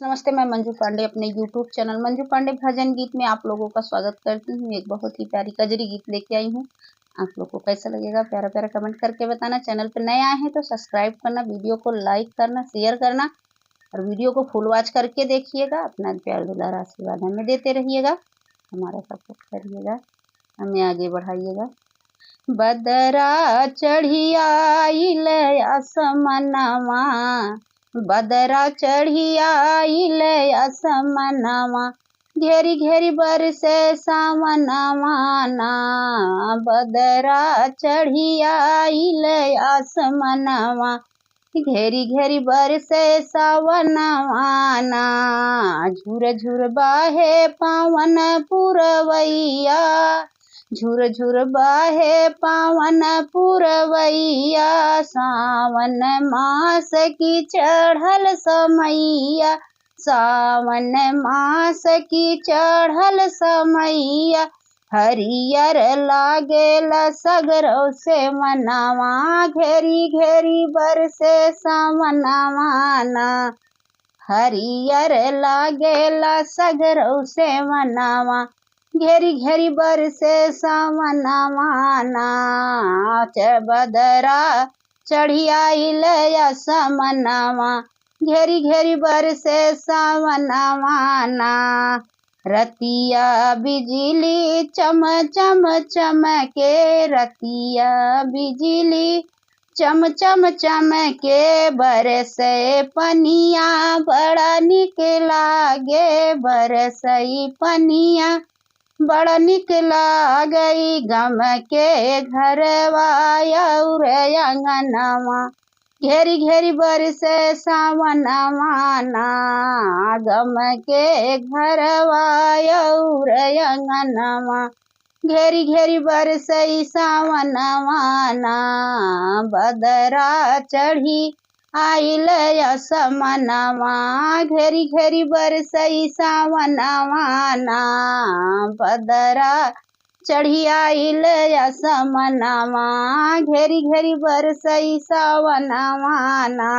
नमस्ते, मैं मंजू पांडे अपने YouTube चैनल मंजू पांडे भजन गीत में आप लोगों का स्वागत करती हूँ। एक बहुत ही प्यारी कजरी गीत लेके आई हूँ। आप लोग को कैसा लगेगा प्यारा प्यारा कमेंट करके बताना। चैनल पर नए आए हैं तो सब्सक्राइब करना, वीडियो को लाइक करना, शेयर करना और वीडियो को फुल वॉच करके देखिएगा। अपना प्यार दुलार आशीर्वाद हमें देते रहिएगा, हमारा सपोर्ट करिएगा, हमें आगे बढ़ाइएगा। बदरा चढ़िया आसमनवा, बदरा चढ़िया आसमनवा, घेरी घेरी बरसे सावनवा ना। बदरा चढ़िया आसमनवा, घेरी घेरी बरसे सावनवा ना। झुर झुर बाहे पावन पुरवैया, झुर झुर बाहे पावन पुरवैया। सावन मास की चढ़ल समैया, सावन मास की चढ़ल समैया। हरियर लागेल सगरो से मनवा, घेरी घेरी बरसे सावनवा ना। हरियर लागेल सगरो से मनवा, घेरी घेरी बरसे सावनवा ना। बदरा चढ़िया आसमनवा, घेरी घेरी बरसे सावनवा ना। रतिया बिजली चम चम चमके, रतिया बिजली चम चम चमके। बरसे पनिया बड़ा निक लागे, बरसई पनिया बड़ा निक लागई। गम के घरवा और अंगनवा, घेरी घेरी बरसे सावनवा ना। गम के घरवा और अंगनवा, घेरी घेरी बरसई सावनवा ना। बदरा चढ़ी आइल आसमनवा, घेरी घेरी बरसई सावनवा ना। बदरा चढ़ी आइल आसमनवा, घेरी घेरी बरसई सावनवा ना।